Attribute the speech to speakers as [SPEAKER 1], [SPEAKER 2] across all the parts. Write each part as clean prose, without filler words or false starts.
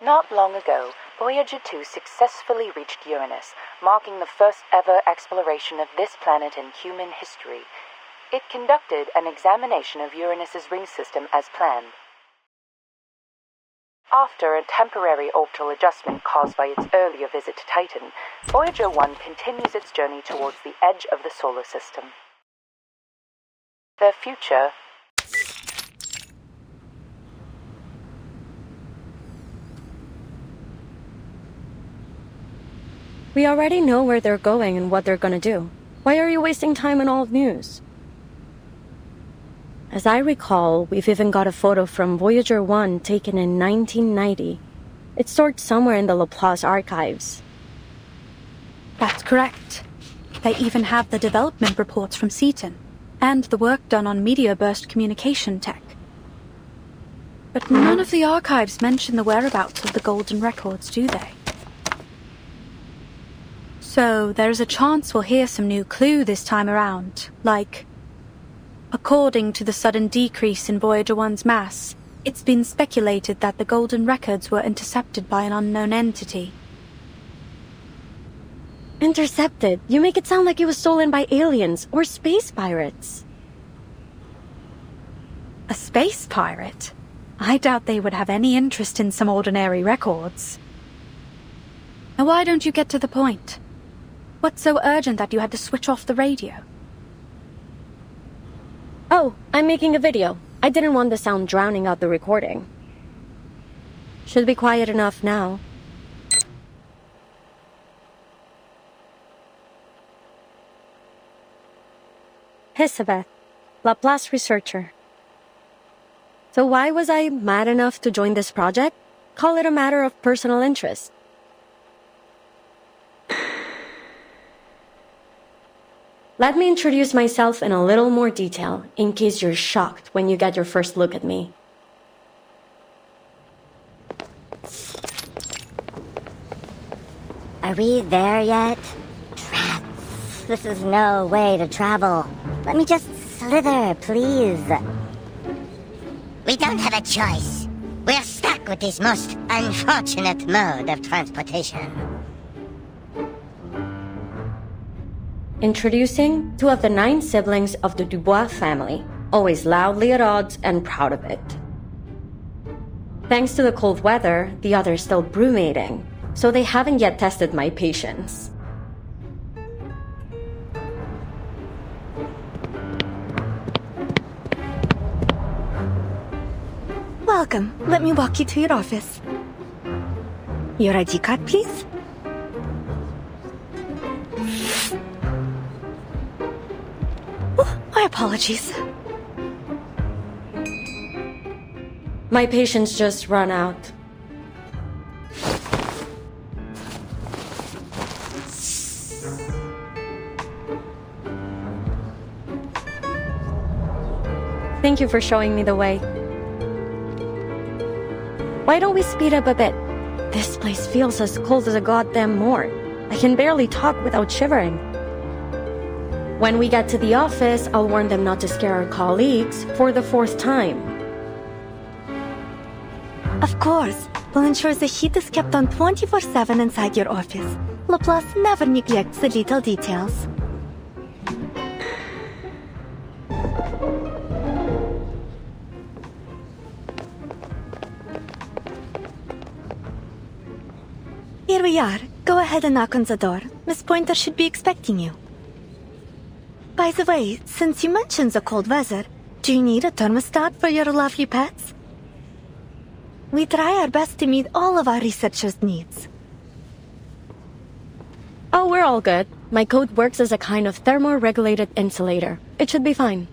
[SPEAKER 1] Not long ago, Voyager 2 successfully reached Uranus, marking the first ever exploration of this planet in human history. It conducted an examination of Uranus's ring system as planned. After a temporary orbital adjustment caused by its earlier visit to Titan, Voyager 1 continues its journey towards the edge of the solar system. Their future
[SPEAKER 2] We already know where they're going and what they're gonna do. Why are you wasting time on old news? As I recall, we've even got a photo from Voyager 1 taken in 1990. It's stored somewhere in the Laplace archives.
[SPEAKER 3] That's correct. They even have the development reports from Seaton, and the work done on meteor burst communication tech. But none of the archives mention the whereabouts of the golden records, do they? So there's a chance we'll hear some new clue this time around, like, according to the sudden decrease in Voyager 1's mass, it's been speculated that the golden records were intercepted by an unknown entity.
[SPEAKER 2] Intercepted? You make it sound like it was stolen by aliens or space pirates.
[SPEAKER 3] A space pirate? I doubt they would have any interest in some ordinary records. Now why don't you get to the point? What's so urgent that you had to switch off the radio?
[SPEAKER 2] Oh, I'm making a video. I didn't want the sound drowning out the recording. Should be quiet enough now. Elizabeth, Laplace researcher. So why was I mad enough to join this project? Call it a matter of personal interest. Let me introduce myself in a little more detail, in case you're shocked when you get your first look at me.
[SPEAKER 4] Are we there yet? Rats, this is no way to travel. Let me just slither, please. We don't have a choice. We're stuck with this most unfortunate mode of transportation.
[SPEAKER 2] Introducing 2 of the 9 siblings of the Dubois family, always loudly at odds and proud of it. Thanks to the cold weather, the others still brumating, so they haven't yet tested my patience.
[SPEAKER 5] Welcome. Let me walk you to your office. Your ID card, please. My apologies.
[SPEAKER 2] My patience just run out. Thank you for showing me the way. Why don't we speed up a bit? This place feels as cold as a goddamn morgue. I can barely talk without shivering. When we get to the office, I'll warn them not to scare our colleagues for the 4th time.
[SPEAKER 5] Of course. We'll ensure the heat is kept on 24/7 inside your office. Laplace never neglects the little details. Here we are. Go ahead and knock on the door. Miss Pointer should be expecting you. By the way, since you mentioned the cold weather, do you need a thermostat for your lovely pets? We try our best to meet all of our researchers' needs.
[SPEAKER 2] Oh, we're all good. My coat works as a kind of thermoregulated insulator. It should be fine.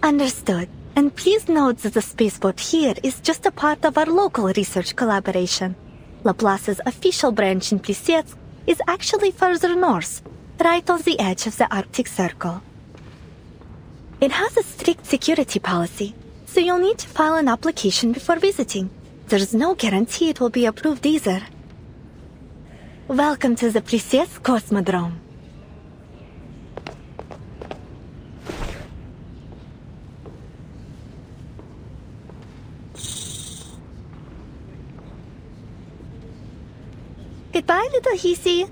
[SPEAKER 5] Understood. And please note that the spaceport here is just a part of our local research collaboration. Laplace's official branch in Plissets is actually further north, right on the edge of the Arctic Circle. It has a strict security policy, so you'll need to file an application before visiting. There's no guarantee it will be approved either. Welcome to the Plissets Cosmodrome. Goodbye, little Hisi.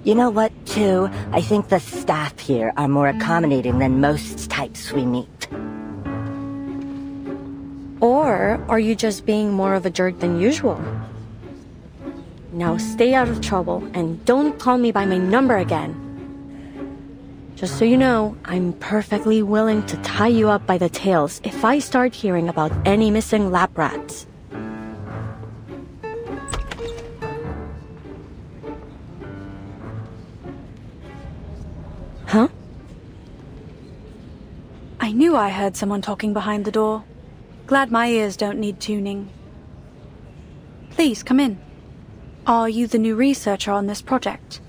[SPEAKER 4] You know what, too? I think the staff here are more accommodating than most types we meet.
[SPEAKER 2] Or are you just being more of a jerk than usual? Now stay out of trouble and don't call me by my number again. Just so you know, I'm perfectly willing to tie you up by the tails if I start hearing about any missing lab rats. Huh?
[SPEAKER 3] I knew I heard someone talking behind the door. Glad my ears don't need tuning. Please, come in. Are you the new researcher on this project?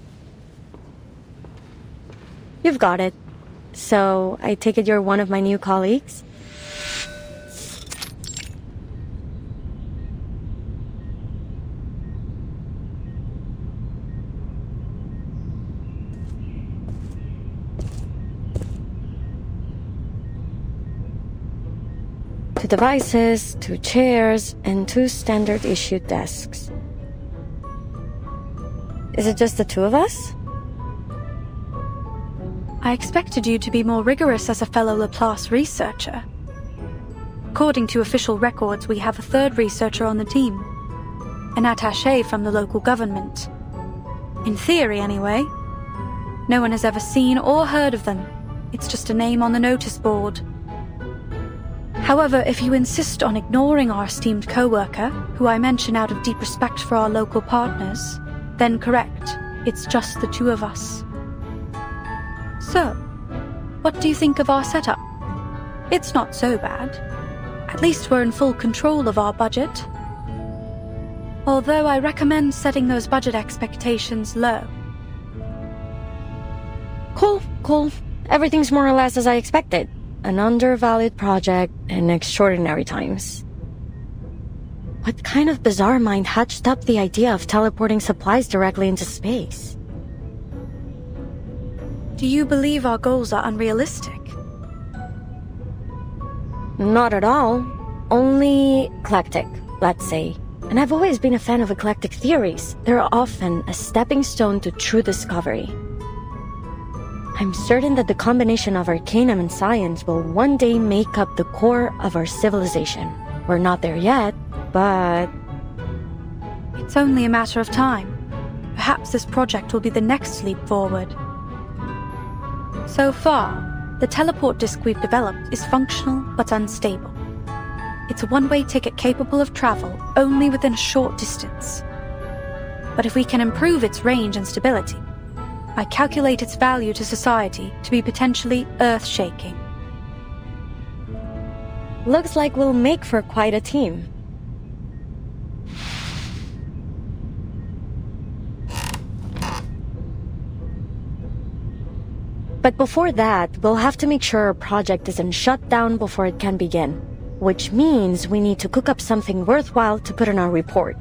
[SPEAKER 2] You've got it. So, I take it you're one of my new colleagues? Two devices, 2 chairs, and 2 standard-issue desks. Is it just the 2 of us?
[SPEAKER 3] I expected you to be more rigorous as a fellow Laplace researcher. According to official records, we have a 3rd researcher on the team, an attaché from the local government. In theory, anyway. No one has ever seen or heard of them. It's just a name on the notice board. However, if you insist on ignoring our esteemed co-worker, who I mention out of deep respect for our local partners, then correct, it's just the 2 of us. So, what do you think of our setup? It's not so bad. At least we're in full control of our budget. Although I recommend setting those budget expectations low.
[SPEAKER 2] Cool. Everything's more or less as I expected. An undervalued project in extraordinary times. What kind of bizarre mind hatched up the idea of teleporting supplies directly into space?
[SPEAKER 3] Do you believe our goals are unrealistic?
[SPEAKER 2] Not at all. Only eclectic, let's say. And I've always been a fan of eclectic theories. They're often a stepping stone to true discovery. I'm certain that the combination of arcanum and science will one day make up the core of our civilization. We're not there yet, but...
[SPEAKER 3] It's only a matter of time. Perhaps this project will be the next leap forward. So far, the teleport disk we've developed is functional but unstable. It's a one-way ticket capable of travel only within a short distance. But if we can improve its range and stability, I calculate its value to society to be potentially earth-shaking.
[SPEAKER 2] Looks like we'll make for quite a team. But before that, we'll have to make sure our project isn't shut down before it can begin. Which means we need to cook up something worthwhile to put in our report.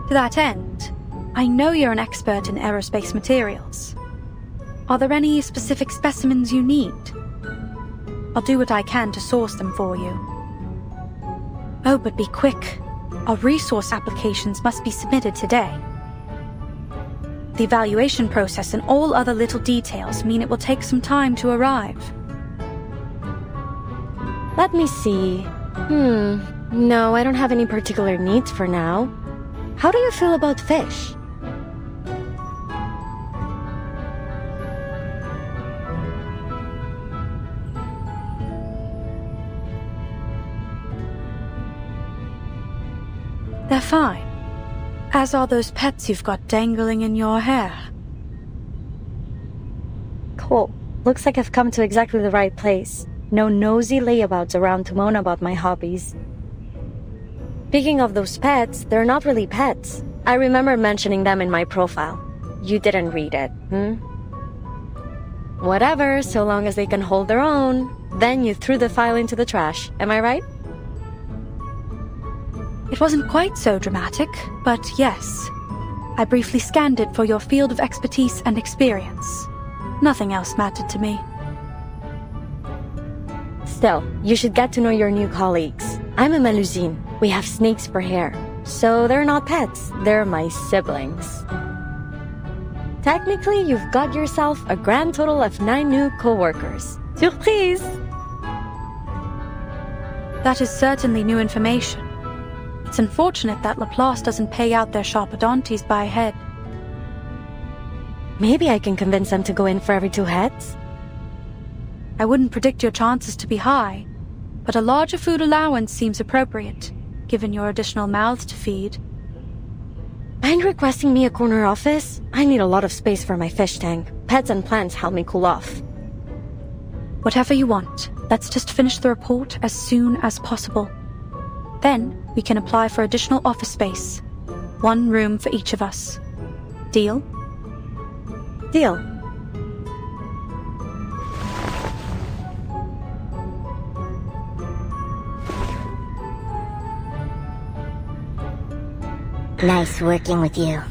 [SPEAKER 3] To that end, I know you're an expert in aerospace materials. Are there any specific specimens you need? I'll do what I can to source them for you. Oh, but be quick. Our resource applications must be submitted today. The evaluation process and all other little details mean it will take some time to arrive.
[SPEAKER 2] Let me see. No, I don't have any particular needs for now. How do you feel about fish?
[SPEAKER 3] They're fine. As are those pets you've got dangling in your hair.
[SPEAKER 2] Cool. Looks like I've come to exactly the right place. No nosy layabouts around to moan about my hobbies. Speaking of those pets, they're not really pets. I remember mentioning them in my profile. You didn't read it, Whatever, so long as they can hold their own. Then you threw the file into the trash, am I right?
[SPEAKER 3] It wasn't quite so dramatic, but yes. I briefly scanned it for your field of expertise and experience. Nothing else mattered to me.
[SPEAKER 2] Still, you should get to know your new colleagues. I'm a Melusine. We have snakes for hair. So they're not pets, they're my siblings. Technically, you've got yourself a grand total of 9 new co-workers. Surprise!
[SPEAKER 3] That is certainly new information. It's unfortunate that Laplace doesn't pay out their sharpodontes by head.
[SPEAKER 2] Maybe I can convince them to go in for every 2 heads?
[SPEAKER 3] I wouldn't predict your chances to be high, but a larger food allowance seems appropriate, given your additional mouths to feed.
[SPEAKER 2] Mind requesting me a corner office? I need a lot of space for my fish tank. Pets and plants help me cool off.
[SPEAKER 3] Whatever you want. Let's just finish the report as soon as possible. Then, we can apply for additional office space. 1 room for each of us. Deal?
[SPEAKER 2] Deal.
[SPEAKER 4] Nice working with you.